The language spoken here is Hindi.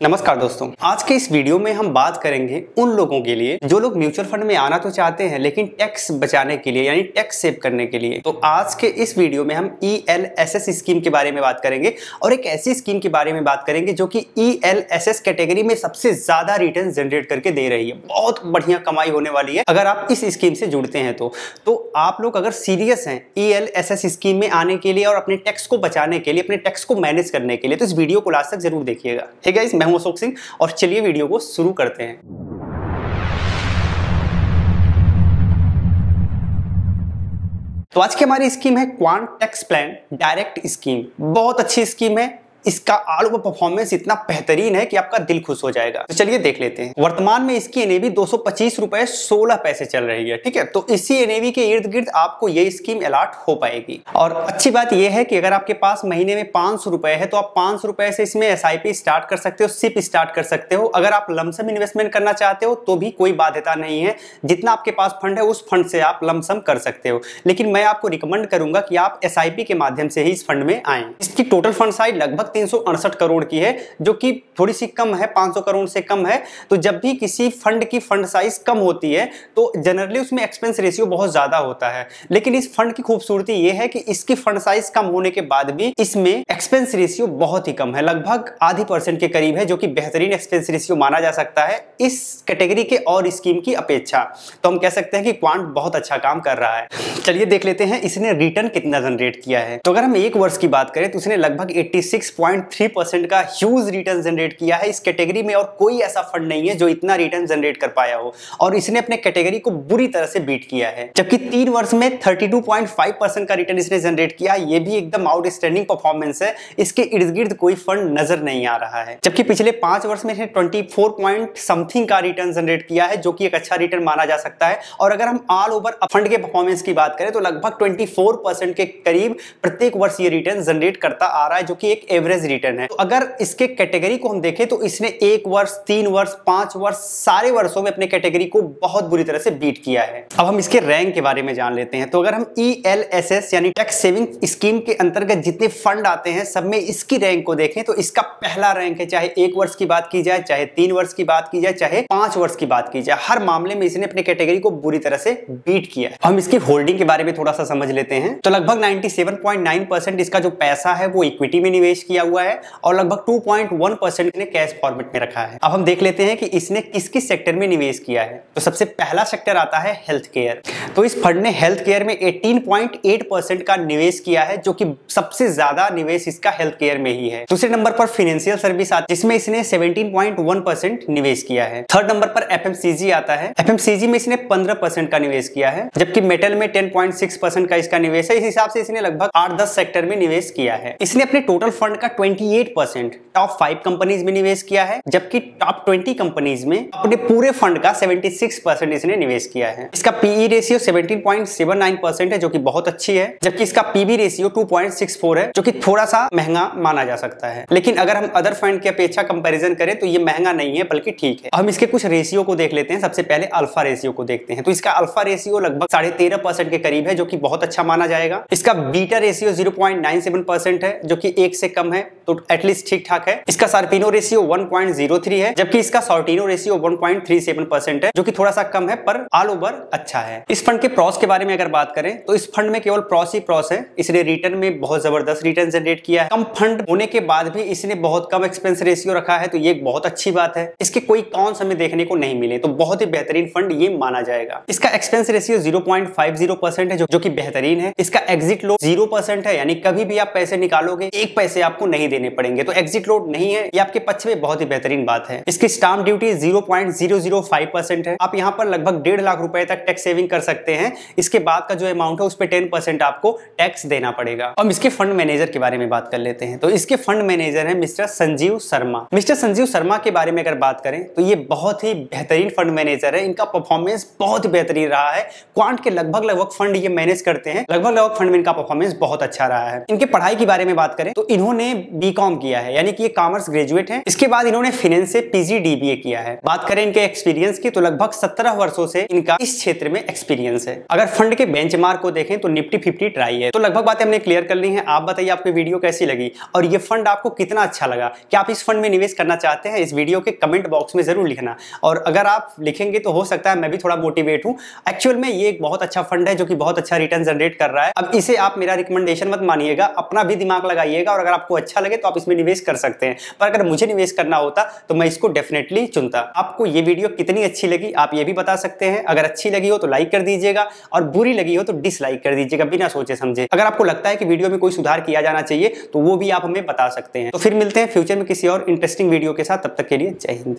नमस्कार दोस्तों, आज के इस वीडियो में हम बात करेंगे उन लोगों के लिए जो लोग म्यूचुअल फंड में आना तो चाहते हैं लेकिन टैक्स बचाने के लिए यानी टैक्स सेव करने के लिए। तो आज के इस वीडियो में हम ELSS स्कीम के बारे में बात करेंगे और एक ऐसी स्कीम के बारे में बात करेंगे जो कि ELSS कैटेगरी में सबसे ज्यादा रिटर्न जनरेट करके दे रही है। बहुत बढ़िया कमाई होने वाली है अगर आप इस स्कीम से जुड़ते हैं तो आप लोग अगर सीरियस हैं ELSS स्कीम में आने के लिए और अपने टैक्स को बचाने के लिए, अपने टैक्स को मैनेज करने के लिए, तो इस वीडियो को लास्ट तक जरूर देखिएगा। हे गाइस, मैं हूं अशोक सिंह और चलिए वीडियो को शुरू करते हैं। तो आज की हमारी स्कीम है quant tax plan direct scheme. बहुत अच्छी स्कीम है। इसका ऑल ओवर परफॉर्मेंस इतना बेहतरीन है कि आपका दिल खुश हो जाएगा। तो चलिए देख लेते हैं। वर्तमान में इसकी एनएवी 225 रुपए 16 पैसे चल रही है। ठीक है, तो इसी एनएवी के इर्द गिर्द आपको ये स्कीम अलॉट हो पाएगी। और अच्छी बात यह है कि अगर आपके पास महीने में 500 रुपए है तो आप 500 रुपए से इसमें SIP स्टार्ट कर सकते हो, सिप स्टार्ट कर सकते हो। अगर आप लमसम इन्वेस्टमेंट करना चाहते हो तो भी कोई बाध्यता नहीं है। जितना आपके पास फंड है उस फंड से आप लमसम कर सकते हो, लेकिन मैं आपको रिकमेंड करूंगा कि आप SIP के माध्यम से ही इस फंड में आए। इसकी टोटल फंड साइज लगभग 368 करोड़ की है, जो कि थोड़ी सी कम है, 500 करोड़ से कम है। तो जब भी किसी फंड की फंड साइज कम होती है तो जनरली उसमें एक्सपेंस रेशियो बहुत ज्यादा होता है, लेकिन इस फंड की खूबसूरती यह है कि इसकी फंड साइज कम होने के बाद भी इसमें एक्सपेंस रेशियो बहुत ही कम है, लगभग आधी % के करीब है, जो कि बेहतरीन एक्सपेंस रेशियो माना जा सकता है इस कैटेगरी के और स्कीम की अपेक्षा। तो हम कह सकते हैं कि क्वांट बहुत अच्छा काम कर रहा है। चलिए देख लेते हैं इसने रिटर्न कितना जनरेट किया है। तो अगर हम एक वर्ष की बात करें तो इसने लगभग 86.3% का ह्यूज रिटर्न जनरेट किया है। इस कैटेगरी में और कोई ऐसा फंड नहीं है जो इतना रिटर्न जनरेट कर पाया हो, और इसने अपने कैटेगरी को बुरी तरह से बीट किया है। जबकि 3 वर्ष में 32.5% का रिटर्न इसने जनरेट किया, ये भी एकदम आउटस्टैंडिंग परफॉर्मेंस है। इसके इर्द गिर्द कोई फंड नजर नहीं आ रहा है। जबकि पिछले 5 वर्ष में इसने 24 पॉइंट समथिंग का रिटर्न जनरेट किया है, जो कि एक अच्छा रिटर्न माना जा सकता है। और अगर हम ऑल ओवर फंड के परफॉर्मेंस की बात करें तो लगभग 24% के करीब प्रत्येक वर्ष ये रिटर्न जनरेट करता आ रहा है, जो कि एक एवरेज रिटर्न है। तो अगर इसके कैटेगरी को हम देखें तो इसने 1 वर्ष, 3 वर्ष, 5 वर्ष, सारे वर्षों में अपने कैटेगरी को बहुत बुरी तरह से बीट किया है। अब हम इसके रैंक के बारे में जान लेते हैं। तो अगर हम ELSS यानी टैक्स सेविंग स्कीम के अंतर्गत जितने फंड आते हैं सब में इसकी रैंक को देखें तो इसका पहला रैंक है। चाहे 1 वर्ष की बात की जाए, चाहे 3 वर्ष की बात की जाए, चाहे 5 वर्ष की बात की जाए, हर मामले में इसने अपने कैटेगरी को बुरी तरह से बीट किया है। हम इसकी होल्डिंग के बारे में थोड़ा सा समझ लेते हैं। तो लगभग 97.9% इसका जो पैसा है वो इक्विटी में निवेश किया हुआ है और लगभग 2.1% ने कैश फॉर्मेट में रखा है। अब हम देख लेते हैं कि इसने किस किस सेक्टर में निवेश किया है। तो सबसे पहला सेक्टर आता है हेल्थ केयर। तो इस फंड ने हेल्थ केयर में 18.8% का निवेश किया है, जो कि सबसे ज्यादा निवेश इसका हेल्थ केयर में ही है। दूसरे नंबर पर फाइनेंशियल सर्विस आती है, जिसमें इसने 17.1% निवेश किया है। थर्ड नंबर पर FMCG आता है। FMCG में इसने 15% का निवेश किया है, जबकि मेटल में 10.6% का इसका निवेश है। इस हिसाब से इसने लगभग 8-10 सेक्टर में निवेश किया है। इसने अपने टोटल फंड का 28% टॉप 5 कंपनीज में निवेश किया है, जबकि टॉप 20 कंपनीज में अपने पूरे फंड का 76% इसने निवेश किया है। इसका PE रेशियो 17.79% है, जो कि बहुत अच्छी है, जबकि इसका PB रेशियो 2.64 है, जो कि थोड़ा सा महंगा माना जा सकता है। लेकिन अगर हम अदर फंड की अपेक्षा कंपैरिजन करें तो ये महंगा नहीं है, बल्कि ठीक है। हम इसके कुछ रेशियो को देख लेते हैं। सबसे पहले अल्फा रेशियो को देखते हैं। तो इसका अल्फा रेशियो लगभग 13.5% के करीब है, जो कि बहुत अच्छा माना जाएगा। इसका बीटा रेशियो 0.97% है, जो कि 1 से कम है, तो एटलीस्ट ठीक ठाक है। इसका सार्पिनो रेशियो 1.03 है, जबकि इसका सॉर्टिनो रेशियो 1.37% है, जो कि थोड़ा सा कम है पर ऑल ओवर अच्छा है। इस फंड के प्रॉस के बारे में अगर बात करें तो इस फंड में केवल प्रॉस ही प्रॉस है। इसने रिटर्न में बहुत जबरदस्त रिटर्न जनरेट किया है। कम फंड होने के बाद भी इसने बहुत कम एक्सपेंस रेशियो रखा है, तो ये एक बहुत अच्छी बात है। इसके कोई कॉन्स हमें देखने को नहीं मिले, तो बहुत ही बेहतरीन फंड ये माना जाएगा। इसका एक्सपेंस रेशियो 0.50% है, जो कि बेहतरीन है। इसका एग्जिट लोड 0% है, यानी कभी भी आप पैसे निकालोगे 1 पैसे आपको नहीं देने पड़ेंगे, तो एग्जिट लोड नहीं है, ये आपके पक्ष में बहुत ही बेहतरीन बात है। इसकी स्टाम्प ड्यूटी 0.005% है। आप यहाँ पर लगभग 1.5 लाख रुपए तक टैक्स सेविंग कर सकते हैं। इसके बाद का जो अमाउंट है उस पर 10% आपको टैक्स देना पड़ेगा। अब इसके फंड मैनेजर के बारे में बात कर लेते हैं। तो इसके फंड मैनेजर है मिस्टर संजीव शर्मा। मिस्टर संजीव शर्मा के बारे में अगर बात करें तो ये बहुत ही बेहतरीन फंड मैनेजर है। इनका परफॉर्मेंस बहुत ही बेहतरीन रहा है। क्वांट के लगभग फंड ये मैनेज करते हैं, लगभग फंड में इनका परफॉर्मेंस बहुत अच्छा रहा है। इनके पढ़ाई के बारे में बात करें तो इन्होंने बीकॉम किया है, यानी कि ये कॉमर्स ग्रेजुएट है। इसके बाद इन्होंने फाइनेंस से पीजी डीबीए किया है। बात करें इनके एक्सपीरियंस की तो लगभग 17 वर्षों से इनका इस क्षेत्र में एक्सपीरियंस है। अगर फंड के बेंचमार्क को देखें तो निफ्टी 50 ट्राई है। तो लगभग बातें हमने क्लियर कर ली हैं। आप बताइए आपको वीडियो कैसी लगी और ये फंड आपको कितना अच्छा लगा। क्या आप इस फंड में निवेश करना चाहते हैं? इस वीडियो के कमेंट बॉक्स में जरूर लिखना, और अगर आप लिखेंगे तो हो सकता है मैं भी थोड़ा मोटिवेट हूं। एक्चुअल में ये एक बहुत अच्छा फंड है जो कि बहुत अच्छा रिटर्न जनरेट कर रहा है। अब इसे आप मेरा रिकमेंडेशन मत मानिएगा, अपना भी दिमाग लगाइएगा, और अगर आपको अच्छा लगे तो आप इसमें निवेश कर सकते हैं। पर अगर मुझे निवेश करना होता तो मैं इसको डेफिनेटली चुनता। आपको ये वीडियो कितनी अच्छी लगी आप ये भी बता सकते हैं। अगर अच्छी लगी हो तो लाइक कर दीजिएगा, और बुरी लगी हो तो डिसलाइक कर दीजिएगा बिना सोचे समझे। अगर आपको लगता है कि वीडियो में कोई सुधार किया जाना चाहिए तो वो भी आप हमें बता सकते हैं। तो फिर मिलते हैं फ्यूचर में किसी और इंटरेस्टिंग वीडियो के साथ। तब तक के लिए जय हिंद।